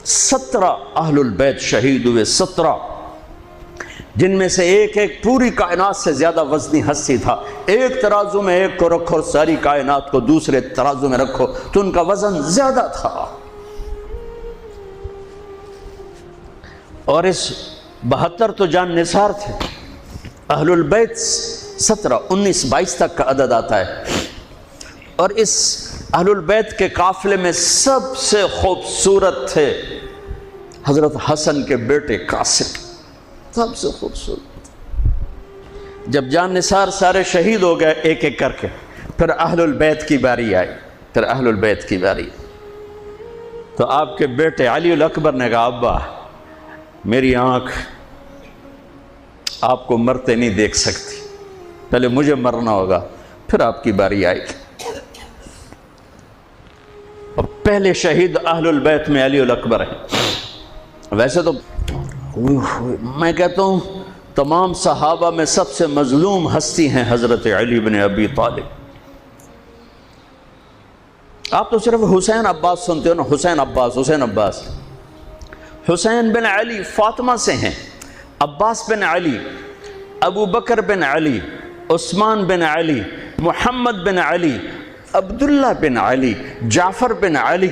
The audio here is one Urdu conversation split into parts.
17 اہل البیت شہید ہوئے، 17، جن میں سے ایک ایک پوری کائنات سے زیادہ وزنی ہستی تھا۔ ایک ترازو میں ایک کو رکھو اور ساری کائنات کو دوسرے ترازو میں رکھو تو ان کا وزن زیادہ تھا۔ اور اس 72 تو جان نثار تھے۔ اہل البیت 17، 19، 22 تک کا عدد آتا ہے۔ اور اس اہل البیت کے قافلے میں سب سے خوبصورت تھے حضرت حسن کے بیٹے قاسم، سب سے خوبصورت۔ جب جان نثار سارے شہید ہو گئے ایک ایک کر کے، پھر اہل البیت کی باری آئی، پھر اہل البیت کی باری۔ تو آپ کے بیٹے علی الاکبر نے کہا ابا میری آنکھ آپ کو مرتے نہیں دیکھ سکتی، پہلے مجھے مرنا ہوگا پھر آپ کی باری آئے گی۔ اور پہلے شہید اہل البیت میں علی الاکبر ہیں۔ ویسے تو میں کہتا ہوں تمام صحابہ میں سب سے مظلوم ہستی ہیں حضرت علی بن ابی طالب۔ آپ تو صرف حسین عباس سنتے ہو نا، حسین عباس، حسین عباس۔ حسین بن علی فاطمہ سے ہیں، عباس بن علی، ابو بکر بن علی، عثمان بن علی، محمد بن علی، عبداللہ بن علی، جعفر بن علی،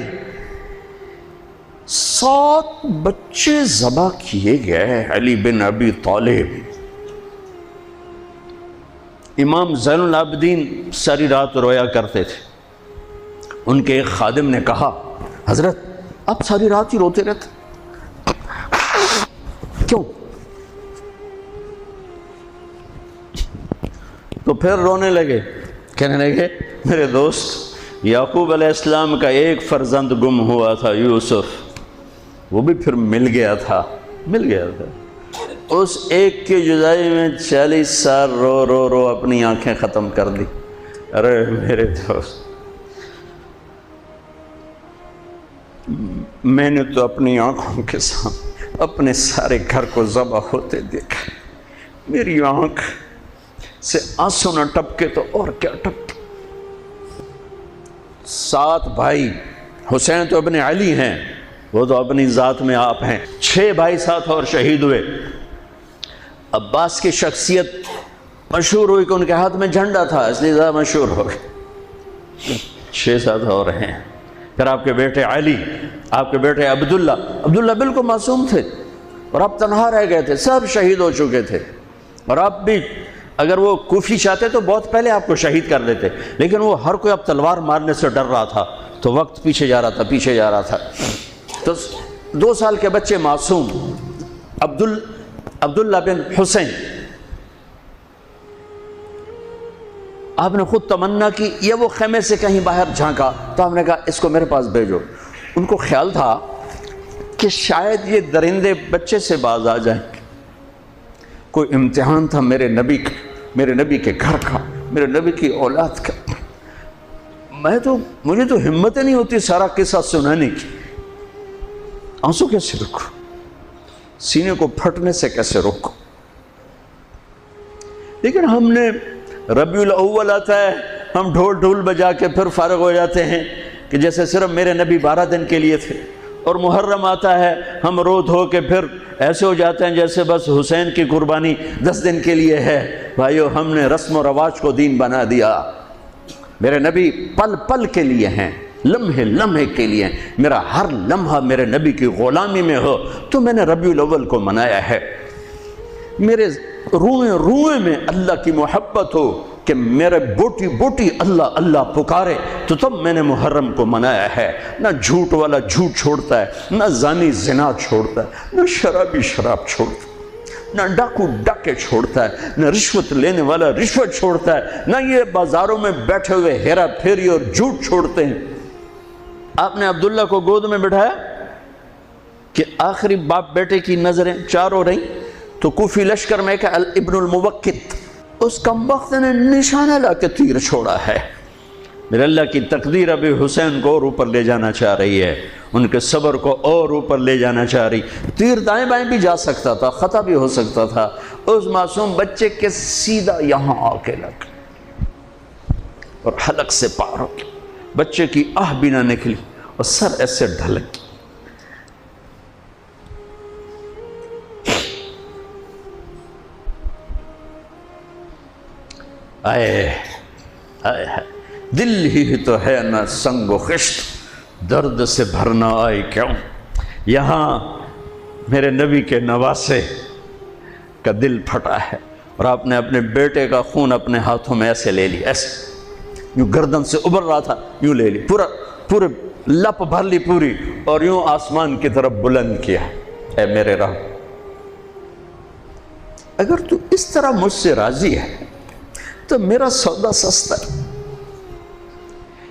7 بچے ذبح کیے گئے علی بن ابی طالب۔ امام زین العابدین ساری رات رویا کرتے تھے۔ ان کے ایک خادم نے کہا حضرت آپ ساری رات ہی روتے رہتے، کیوں؟ تو پھر رونے لگے، کہنے لگے میرے دوست یعقوب علیہ السلام کا ایک فرزند گم ہوا تھا یوسف، وہ بھی پھر مل گیا تھا۔ اس ایک کی جدائی میں 40 سال رو رو رو اپنی آنکھیں ختم کر دی۔ ارے میرے دوست میں نے تو اپنی آنکھوں کے سامنے اپنے سارے گھر کو ذبح ہوتے دیکھا، میری آنکھ سے آنسو نہ ٹپکے تو اور کیا ٹپکے۔ 7 بھائی، حسین تو ابن علی ہیں، وہ تو اپنی ذات میں آپ ہیں، 6 بھائی ساتھ اور شہید ہوئے۔ عباس کی شخصیت مشہور ہوئی کہ ان کے ہاتھ میں جھنڈا تھا، اس لیے زیادہ مشہور ہو گئے۔ 6 ساتھ اور ہیں۔ پھر آپ کے بیٹے علی، آپ کے بیٹے عبداللہ بالکل معصوم تھے اور آپ تنہا رہ گئے تھے، سب شہید ہو چکے تھے۔ اور آپ بھی اگر وہ کوفی چاہتے تو بہت پہلے آپ کو شہید کر دیتے، لیکن وہ ہر کوئی اب تلوار مارنے سے ڈر رہا تھا تو وقت پیچھے جا رہا تھا۔ تو 2 سال کے بچے معصوم عبداللہ بن حسین، آپ نے خود تمنا کی، یا وہ خیمے سے کہیں باہر جھانکا تو آپ نے کہا اس کو میرے پاس بھیجو۔ ان کو خیال تھا کہ شاید یہ درندے بچے سے باز آ جائیں، کوئی امتحان تھا میرے نبی کا، میرے نبی کے گھر کا، میرے نبی کی اولاد کا۔ مجھے تو ہمت نہیں ہوتی سارا قصہ سنانے کی، آنسو کیسے روکو، سینے کو پھٹنے سے کیسے روکو۔ لیکن ہم نے ربیع الاول آتا ہے، ہم ڈھول بجا کے پھر فارغ ہو جاتے ہیں کہ جیسے صرف میرے نبی 12 دن کے لیے تھے۔ اور محرم آتا ہے، ہم رو دھو کے پھر ایسے ہو جاتے ہیں جیسے بس حسین کی قربانی 10 دن کے لیے ہے۔ بھائیو ہم نے رسم و رواج کو دین بنا دیا۔ میرے نبی پل پل کے لیے ہیں، لمحے لمحے کے لیے ہیں۔ میرا ہر لمحہ میرے نبی کی غلامی میں ہو تو میں نے ربیع الاول کو منایا ہے۔ میرے روئے روئے میں اللہ کی محبت ہو کہ میرے بوٹی بوٹی اللہ اللہ پکارے تو تب میں نے محرم کو منایا ہے۔ نہ جھوٹ والا جھوٹ چھوڑتا ہے، نہ زانی زنا چھوڑتا ہے، نہ شرابی شراب چھوڑتا ہے، نہ ڈاکو ڈاکے چھوڑتا ہے، نہ رشوت لینے والا رشوت چھوڑتا ہے، نہ یہ بازاروں میں بیٹھے ہوئے ہیرا پھیری اور جھوٹ چھوڑتے ہیں۔ آپ نے عبداللہ کو گود میں بٹھایا کہ آخری باپ بیٹے کی نظریں 4 ہو رہی تو کوفی لشکر میں کہ ابن الموقت، اس کمبخت نے نشانہ لا کے تیر چھوڑا ہے۔ میرے اللہ کی تقدیر ابھی حسین کو اور اوپر لے جانا چاہ رہی ہے، ان کے صبر کو اور اوپر لے جانا چاہ رہی۔ تیر دائیں بائیں بھی جا سکتا تھا، خطا بھی ہو سکتا تھا، اس معصوم بچے کے سیدھا یہاں آ کے لگ اور حلق سے پار ہو گیا، بچے کی آہ بھی نہ نکلی اور سر ایسے ڈھلک۔ دل ہی تو ہے نہ سنگ و خشت، درد سے بھرنا آئے کیوں؟ یہاں میرے نبی کے نواسے کا دل پھٹا ہے، اور آپ نے اپنے بیٹے کا خون اپنے ہاتھوں میں ایسے لے لی، ایسے یوں گردن سے ابھر رہا تھا، یوں لے لی، پورے لپ بھر لی پوری، اور یوں آسمان کی طرف بلند کیا۔ اے میرے رب، اگر تو اس طرح مجھ سے راضی ہے تو میرا سودا سستا ہے۔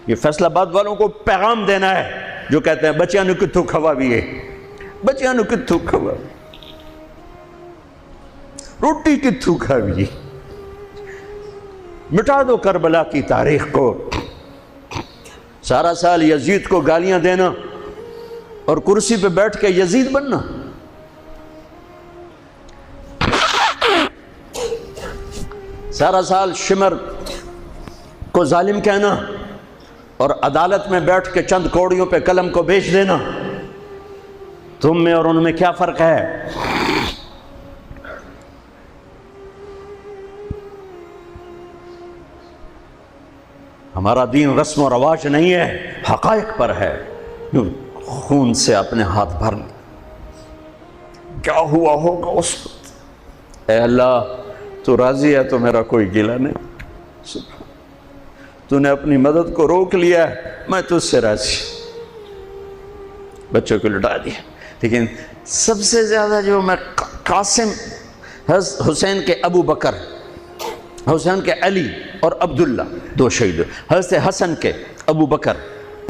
یہ فیصل آباد والوں کو پیغام دینا ہے جو کہتے ہیں بچیاں نو کتھوں کھوا بھی ہے، بچیاں نو کتھوں کھوا، روٹی کتھوں کھا بھی، مٹا دو کربلا کی تاریخ کو۔ سارا سال یزید کو گالیاں دینا اور کرسی پہ بیٹھ کے یزید بننا، سارا سال شمر کو ظالم کہنا اور عدالت میں بیٹھ کے چند کوڑیوں پہ قلم کو بیچ دینا، تم میں اور ان میں کیا فرق ہے؟ ہمارا دین رسم و رواج نہیں ہے، حقائق پر ہے۔ خون سے اپنے ہاتھ بھرنے، کیا ہوا ہوگا اس وقت؟ اے اللہ، تو راضی ہے تو میرا کوئی گلہ نہیں، تو نے اپنی مدد کو روک لیا ہے، میں تجھ سے راضی۔ بچوں کو لٹا دیا، لیکن سب سے زیادہ جو میں قاسم، حسین کے ابو بکر، حسین کے علی اور عبداللہ، دو شہید، حضرت حسن کے ابو بکر،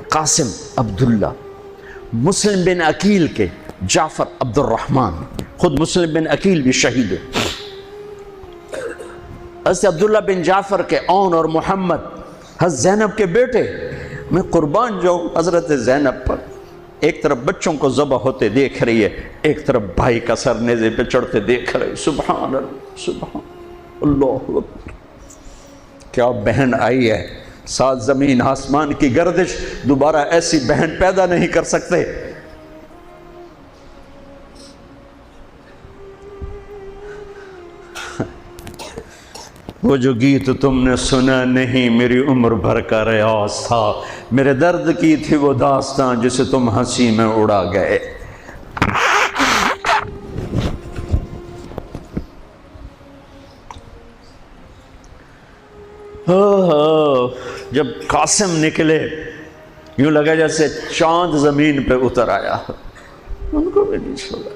قاسم، عبداللہ، مسلم بن عقیل کے جعفر عبد الرحمن، خود مسلم بن عقیل بھی شہید، حضرت عبداللہ بن جعفر کے اون اور محمد، حضرت زینب کے بیٹے۔ میں قربان جاؤں حضرت زینب پر، ایک طرف بچوں کو ذبح ہوتے دیکھ رہی ہے، ایک طرف بھائی کا سر نیزے پہ چڑھتے دیکھ رہی ہے۔ سبحان اللہ، سبحان اللہ اکبر، کیا بہن آئی ہے، ساتھ زمین آسمان کی گردش، دوبارہ ایسی بہن پیدا نہیں کر سکتے۔ وہ جو گیت تم نے سنا نہیں میری عمر بھر کا ریاض تھا، میرے درد کی تھی وہ داستان جسے تم ہنسی میں اڑا گئے۔ جب قاسم نکلے یوں لگا جیسے چاند زمین پہ اتر آیا، ان کو بھی نہیں چھوڑا۔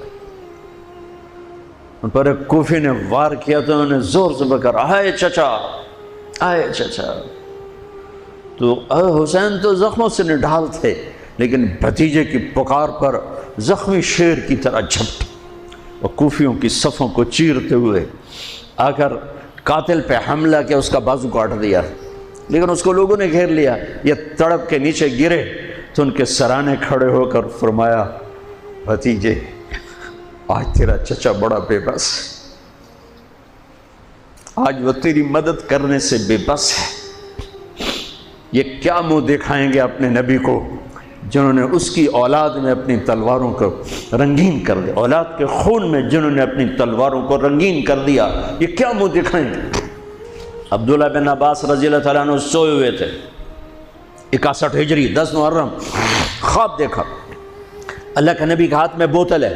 ان پر ایک کوفی نے وار کیا تو انہوں نے زور سے بکر، آئے چچا، آئے چچا۔ تو حسین تو زخموں سے نڈھال تھے، لیکن بھتیجے کی پکار پر زخمی شیر کی طرح جھپٹ اور کوفیوں کی صفوں کو چیرتے ہوئے آ کر قاتل پہ حملہ کیا، اس کا بازو کاٹ دیا، لیکن اس کو لوگوں نے گھیر لیا۔ یہ تڑپ کے نیچے گرے تو ان کے سرانے کھڑے ہو کر فرمایا، بھتیجے آج تیرا چچا بڑا بے بس ہے، آج وہ تیری مدد کرنے سے بے بس ہے۔ یہ کیا منہ دکھائیں گے اپنے نبی کو جنہوں نے اس کی اولاد میں اپنی تلواروں کو رنگین کر دیا، اولاد کے خون میں جنہوں نے اپنی تلواروں کو رنگین کر دیا، یہ کیا منہ دکھائیں گے؟ عبداللہ بن عباس رضی اللہ تعالیٰ عنہ سوئے ہوئے تھے، 61 ہجری 10 محرم، خواب دیکھا، اللہ کے نبی کے ہاتھ میں بوتل ہے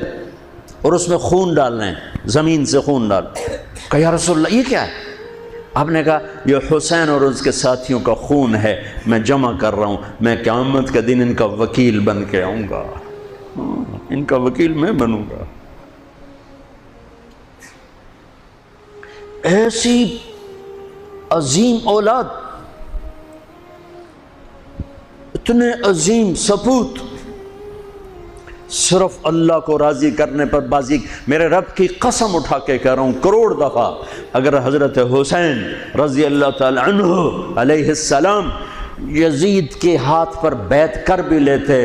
اور اس میں خون ڈالنا ہے، زمین سے خون ڈال۔ کہا یا رسول اللہ یہ کیا ہے؟ آپ نے کہا یہ حسین اور اس کے ساتھیوں کا خون ہے، میں جمع کر رہا ہوں، میں قیامت کا دن ان کا وکیل بن کے آؤں گا، ان کا وکیل میں بنوں گا۔ ایسی عظیم اولاد، اتنے عظیم سپوت، صرف اللہ کو راضی کرنے پر بازی۔ میرے رب کی قسم اٹھا کے کہہ رہا ہوں، کروڑ دفعہ اگر حضرت حسین رضی اللہ تعالی عنہ علیہ السلام یزید کے ہاتھ پر بیعت کر بھی لیتے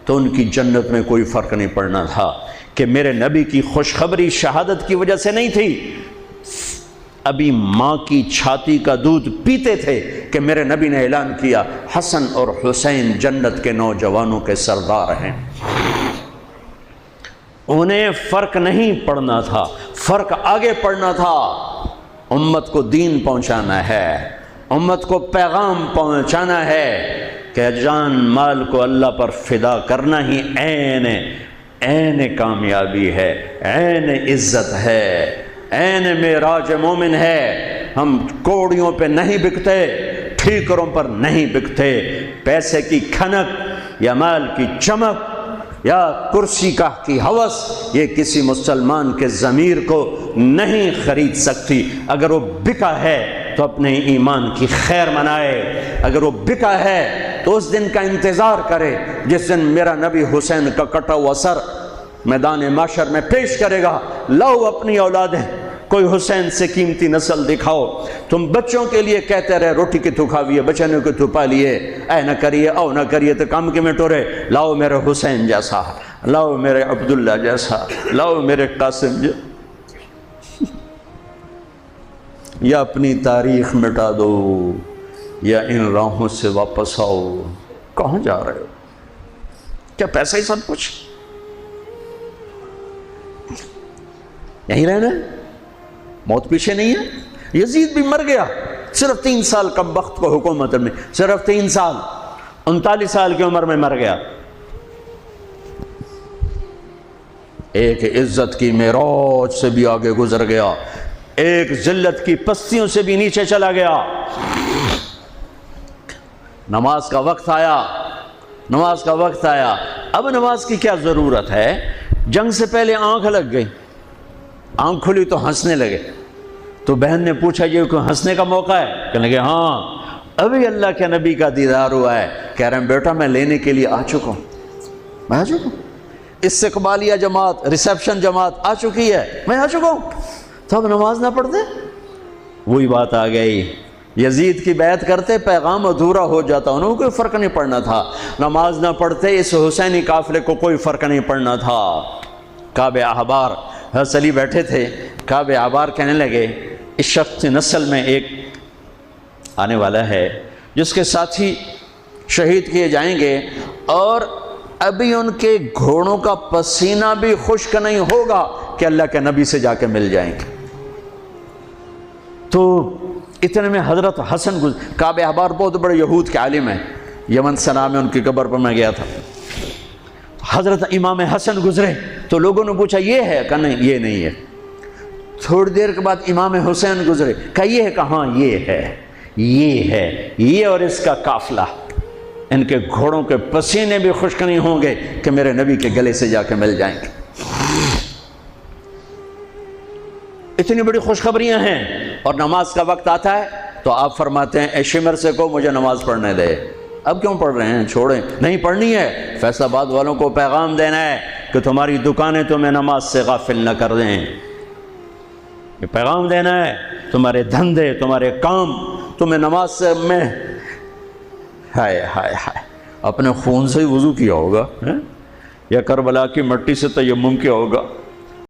تو ان کی جنت میں کوئی فرق نہیں پڑنا تھا، کہ میرے نبی کی خوشخبری شہادت کی وجہ سے نہیں تھی، ابھی ماں کی چھاتی کا دودھ پیتے تھے کہ میرے نبی نے اعلان کیا حسن اور حسین جنت کے نوجوانوں کے سردار ہیں۔ انہیں فرق نہیں پڑنا تھا، فرق آگے پڑنا تھا امت کو دین پہنچانا ہے، امت کو پیغام پہنچانا ہے کہ جان مال کو اللہ پر فدا کرنا ہی عین کامیابی ہے، عین عزت ہے، عین معراج مومن ہے۔ ہم کوڑیوں پہ نہیں بکتے، ٹھیکروں پر نہیں بکتے، پیسے کی کھنک یا مال کی چمک یا کرسی کی ہوس یہ کسی مسلمان کے ضمیر کو نہیں خرید سکتی۔ اگر وہ بکا ہے تو اپنے ایمان کی خیر منائے، اگر وہ بکا ہے تو اس دن کا انتظار کرے جس دن میرا نبی حسین کا کٹا ہوا سر میدان محشر میں پیش کرے گا۔ لاؤ اپنی اولادیں، کوئی حسین سے قیمتی نسل دکھاؤ۔ تم بچوں کے لیے کہتے رہے روٹی کی تو کھاویے، بچنے کو تو پالیے، اے نہ کریے او نہ کریے تو کام کے میں ٹورے۔ لاؤ میرے حسین جیسا، لاؤ میرے عبداللہ جیسا، لاؤ میرے قاسم جیسا۔ یا اپنی تاریخ مٹا دو یا ان راہوں سے واپس آؤ۔ کہاں جا رہے ہو؟ کیا پیسہ ہی سب کچھ؟ یہیں رہنا ہے؟ موت پیچھے نہیں ہے؟ یزید بھی مر گیا صرف 3 سال کم وقت کو حکومت میں، صرف 3 سال، 39 سال کی عمر میں مر گیا۔ ایک عزت کی معراج سے بھی آگے گزر گیا، ایک ذلت کی پستیوں سے بھی نیچے چلا گیا۔ نماز کا وقت آیا، نماز کا وقت آیا۔ اب نماز کی کیا ضرورت ہے؟ جنگ سے پہلے آنکھ لگ گئی، آنکھ کھلی تو ہنسنے لگے۔ تو بہن نے پوچھا یہ کوئی ہنسنے کا موقع ہے؟ کہنے لگے ہاں ابھی اللہ کے نبی کا دیدار ہوا ہے۔ کہہ رہے ہیں بیٹا میں لینے کے لیے آ چکا ہوں، میں آ چکا ہوں، استقبالیہ جماعت، ریسیپشن جماعت آ چکی ہے، میں آ چکا ہوں۔ تو اب نماز نہ پڑھتے؟ وہی بات آ گئی، یزید کی بیعت کرتے پیغام ادھورا ہو جاتا، انہوں کو کوئی فرق نہیں پڑنا تھا۔ نماز نہ پڑھتے اس حسینی قافلے کو کوئی فرق نہیں پڑنا تھا۔ کعب احبار حضرت علی بیٹھے تھے، کعب احبار کہنے لگے اس شخص نسل میں ایک آنے والا ہے جس کے ساتھی شہید کیے جائیں گے اور ابھی ان کے گھوڑوں کا پسینہ بھی خشک نہیں ہوگا کہ اللہ کے نبی سے جا کے مل جائیں گے۔ تو اتنے میں حضرت حسن کعب احبار بہت بڑے یہود کے عالم ہیں، یمن سنا میں ان کی قبر پر میں گیا تھا۔ حضرت امام حسن گزرے تو لوگوں نے پوچھا یہ ہے؟ کہا نہیں یہ نہیں ہے۔ تھوڑی دیر کے بعد امام حسین گزرے، کہا یہ ہے؟ کہاں یہ ہے، یہ ہے، یہ اور اس کا قافلہ، ان کے گھوڑوں کے پسینے بھی خشک نہیں ہوں گے کہ میرے نبی کے گلے سے جا کے مل جائیں گے۔ اتنی بڑی خوشخبریاں ہیں اور نماز کا وقت آتا ہے تو آپ فرماتے ہیں اے شمر سے کو مجھے نماز پڑھنے دے۔ اب کیوں پڑھ رہے ہیں؟ چھوڑیں، نہیں پڑھنی ہے۔ فیصل آباد والوں کو پیغام دینا ہے کہ تمہاری دکانیں تمہیں نماز سے غافل نہ کر دیں، یہ پیغام دینا ہے۔ تمہارے دھندے، تمہارے کام تمہیں نماز سے میں ہائے ہائے ہائے اپنے خون سے ہی وضو کیا ہوگا یا کربلا کی مٹی سے تیمم کیا ہوگا۔